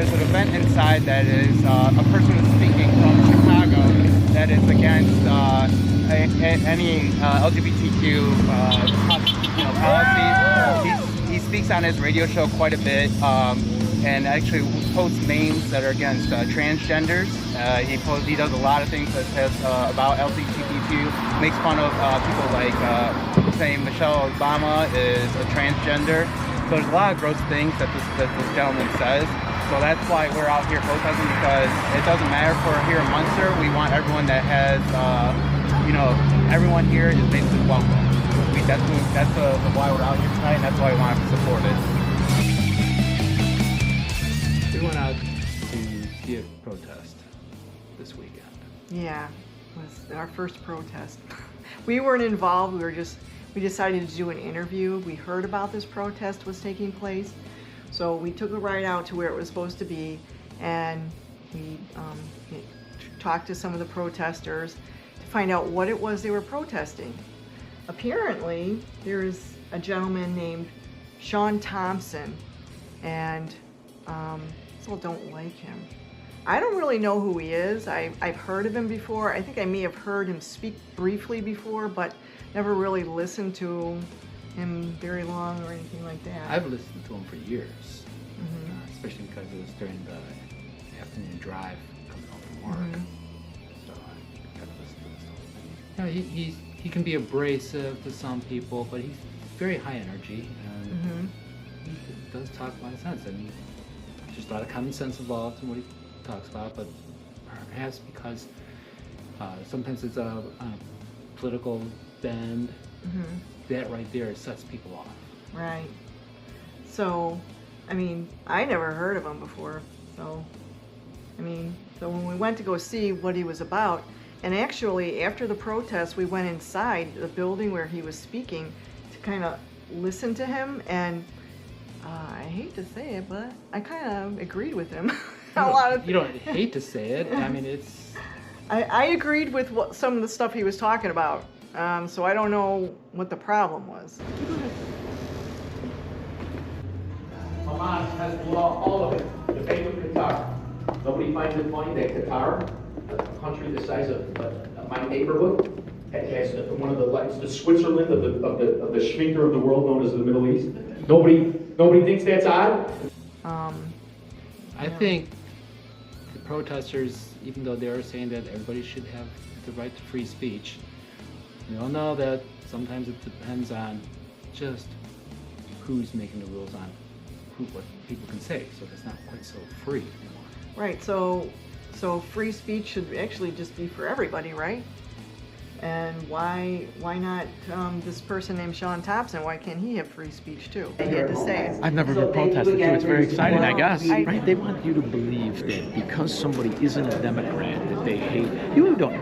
There's an event inside that is a person is speaking from Chicago that is against any LGBTQ policies. He speaks on his radio show quite a bit, and actually posts memes that are against transgenders. He does a lot of things that says about LGBTQ, makes fun of people like saying Michelle Obama is a transgender. So there's a lot of gross things that this gentleman says. So that's why we're out here protesting, because it doesn't matter if we're here in Munster. We want everyone that has, everyone here is basically welcome. That's why we're out here tonight, and that's why we want to support it. We went out to see a protest this weekend. Yeah, it was our first protest. We weren't involved. We decided to do an interview. We heard about this protest was taking place. So we took a ride out to where it was supposed to be, and we talked to some of the protesters to find out what it was they were protesting. Apparently, there's a gentleman named Shaun Thompson, and people don't like him. I don't really know who he is. I've heard of him before. I think I may have heard him speak briefly before, but never really listened to him very long or anything like that. I've listened to him for years, especially because it was during the afternoon drive coming home from work. So I kind of listened to this whole thing. He can be abrasive to some people, but he's very high energy, and he does talk a lot of sense. I mean, there's a lot of common sense involved in what he talks about, but perhaps because sometimes it's a political bend, that right there sets people off. Right. So, I mean, I never heard of him before. So when we went to go see what he was about, and actually after the protest, we went inside the building where he was speaking to kind of listen to him, and I hate to say it, but I kind of agreed with him. You don't hate to say it. I mean, it's... I agreed with some of the stuff he was talking about. So I don't know what the problem was. Hamas has all of it. The bank of Qatar. Nobody finds it funny that Qatar, a country the size of my neighborhood, has one of the Switzerland of the sphincter of the world known as the Middle East. Nobody thinks that's odd. I think the protesters, even though they are saying that everybody should have the right to free speech, we all know that sometimes it depends on just who's making the rules on what people can say, so it's not quite so free anymore. Right, so free speech should actually just be for everybody, right? And why not this person named Shaun Thompson? Why can't he have free speech too? He had to say. I've never been protested too. It's very exciting, I guess. Right? They want you to believe that because somebody isn't a Democrat that they hate.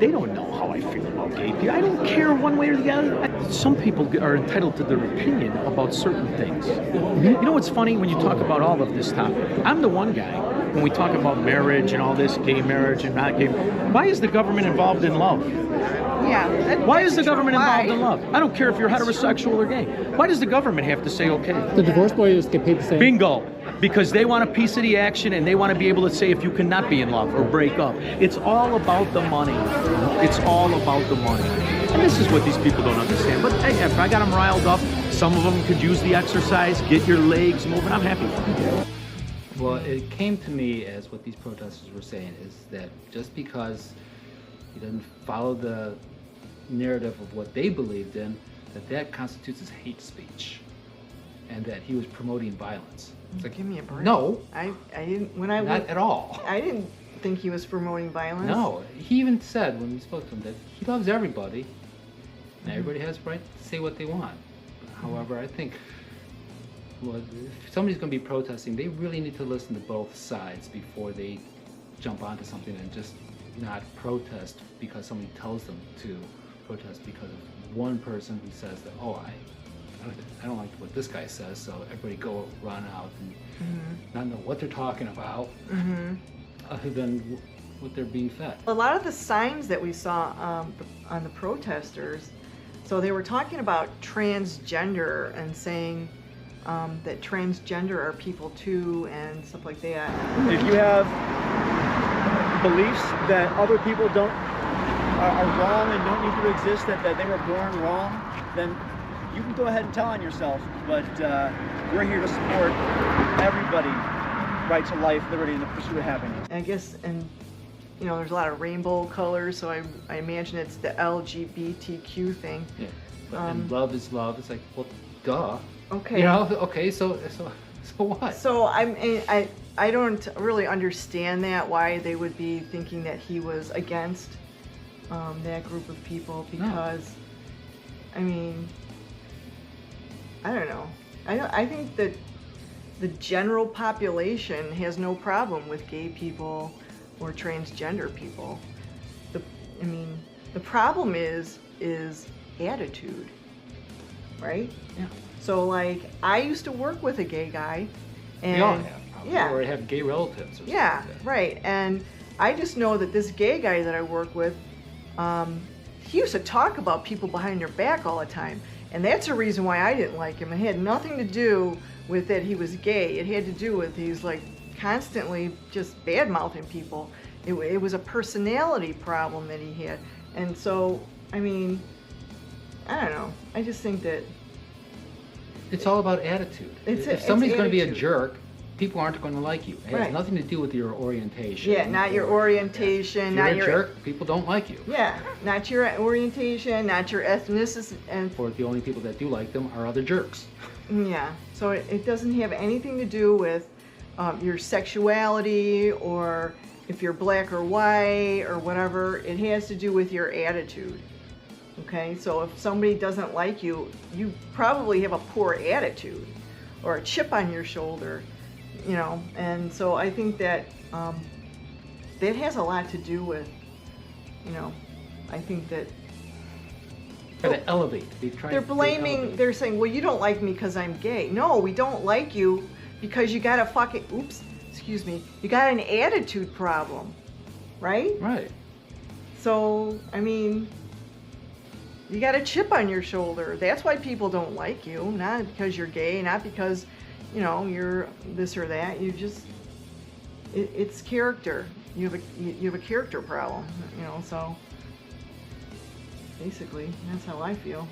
They don't know how I feel about gay people. I don't care one way or the other. Some people are entitled to their opinion about certain things. You know what's funny when you talk about all of this topic? I'm the one guy when we talk about marriage and all this, gay marriage and not gay. Why is the government involved in love? Yeah. Why is the government involved in love? I don't care if you're heterosexual or gay. Why does the government have to say okay? The divorce lawyers get paid the same. Bingo. Because they want a piece of the action and they want to be able to say if you cannot be in love or break up. It's all about the money. It's all about the money. And this is what these people don't understand. But hey, if I got them riled up, some of them could use the exercise, get your legs moving. I'm happy for them. Well, it came to me as what these protesters were saying is that just because he doesn't follow the narrative of what they believed in, that constitutes as hate speech, and that he was promoting violence. It's like, give me a break. No, I didn't. not at all. I didn't think he was promoting violence. No, he even said when we spoke to him that he loves everybody, and everybody has the right to say what they want. However, I think if somebody's going to be protesting, they really need to listen to both sides before they jump onto something and just not protest because somebody tells them to protest because of one person who says that, I don't like what this guy says, so everybody go run out and not know what they're talking about other than what they're being fed. A lot of the signs that we saw on the protesters, so they were talking about transgender and saying that transgender are people too and stuff like that. If you have beliefs that other people don't are wrong and don't need to exist, that they were born wrong, then you can go ahead and tell on yourself. But we're here to support everybody, right to life, liberty, and the pursuit of happiness. I guess, and you know, there's a lot of rainbow colors, so I imagine it's the LGBTQ thing. Yeah. And love is love. It's like, well, duh. Okay. You know, okay, so what? So I don't really understand that, why they would be thinking that he was against that group of people, because I mean, I don't know. I think that the general population has no problem with gay people or transgender people. The problem is attitude, right? Yeah. So like, I used to work with a gay guy, and We all have, probably, yeah, or have gay relatives. Or something yeah, like that. right. And I just know that this gay guy that I work with, he used to talk about people behind their back all the time, and that's the reason why I didn't like him. It had nothing to do with that he was gay. It had to do with he's like constantly just bad mouthing people. It was a personality problem that he had, and so I mean, I don't know. I just think that It's all about attitude. It's If somebody's going to be a attitude. jerk, people aren't going to like you. It has Right. nothing to do with your orientation. yeah, not your orientation, If not you're your a jerk, people don't like you. yeah, not your orientation, not your ethnicity, and Or the only people that do like them are other jerks. yeah. So it doesn't have anything to do with your sexuality, or if you're black or white or whatever. It has to do with your attitude. Okay, so if somebody doesn't like you, you probably have a poor attitude or a chip on your shoulder, you know. And so I think that that has a lot to do with, you know, I think that Try to elevate. they're blaming, they're saying, well, you don't like me because I'm gay. No, we don't like you because you got a fucking, excuse me, you got an attitude problem, right? Right. So, I mean, you got a chip on your shoulder. That's why people don't like you, not because you're gay, not because, you know, you're this or that. You just, it's character. You have a character problem, you know, so basically, that's how I feel.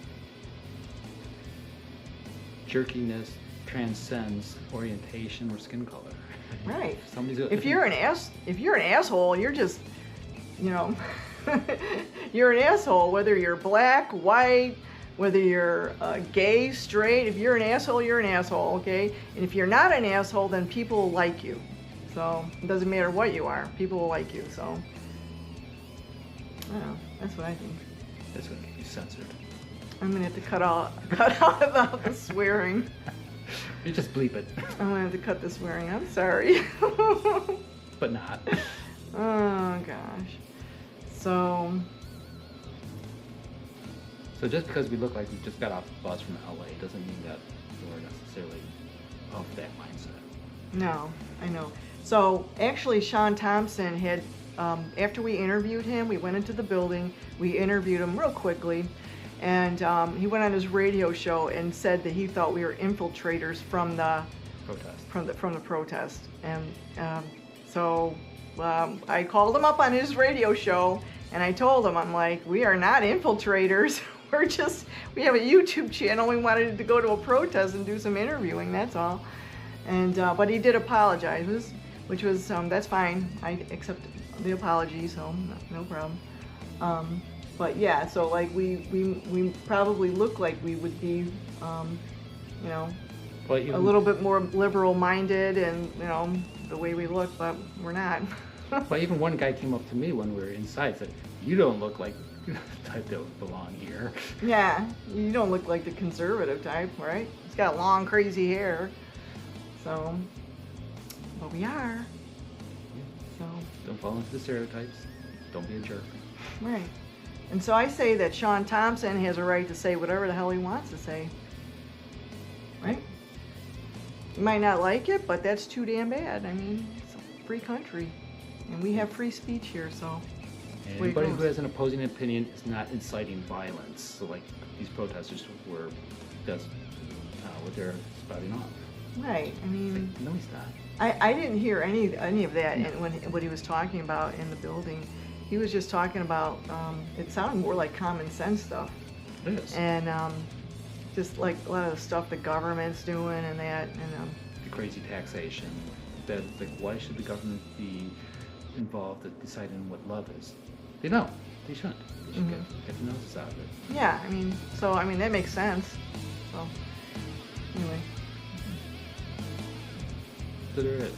Jerkiness transcends orientation or skin color. Right. Somebody's If you're an asshole, you're just, you know, you're an asshole, whether you're black, white, whether you're gay, straight. If you're an asshole, you're an asshole, okay? And if you're not an asshole, then people will like you. So it doesn't matter what you are, people will like you. So I don't know. That's what I think. That's going to be censored. I'm gonna have to cut out about the swearing. You just bleep it. I'm gonna have to cut the swearing. I'm sorry. But not. Oh gosh. So just because we look like we just got off the bus from LA doesn't mean that we're necessarily of that mindset. no, I know. So actually, Shaun Thompson had, after we interviewed him, we went into the building. We interviewed him real quickly, and he went on his radio show and said that he thought we were infiltrators from the Protest. from the protest. And so I called him up on his radio show, and I told him, I'm like, we are not infiltrators. We have a YouTube channel. We wanted to go to a protest and do some interviewing. That's all. And but he did apologize, which was that's fine. I accept the apology, so no problem. But yeah, so like we probably look like we would be, you know, Well, a little bit more liberal-minded, and you know the way we look, but we're not. But even one guy came up to me when we were inside, said, "You don't look like the type that would belong here." Yeah, you don't look like the conservative type, right? He's got long, crazy hair. So, but we are. So, Don't fall into the stereotypes. Don't be a jerk. right. And so I say that Shaun Thompson has a right to say whatever the hell he wants to say. Right? You might not like it, but that's too damn bad. I mean, it's a free country. And we have free speech here, so. And Way it anybody who goes. has an opposing opinion is not inciting violence. So like these protesters were, what they're spouting off. Right. I mean, No, he's not. I didn't hear any of that when what he was talking about in the building. He was just talking about, it sounded more like common sense stuff. It is. And just like a lot of the stuff the government's doing and that. And The crazy taxation. That, like, why should the government be involved in deciding what love is? They don't. They shouldn't. They should get the noses out of it. yeah, I mean, so I mean that makes sense. So anyway. So there it is.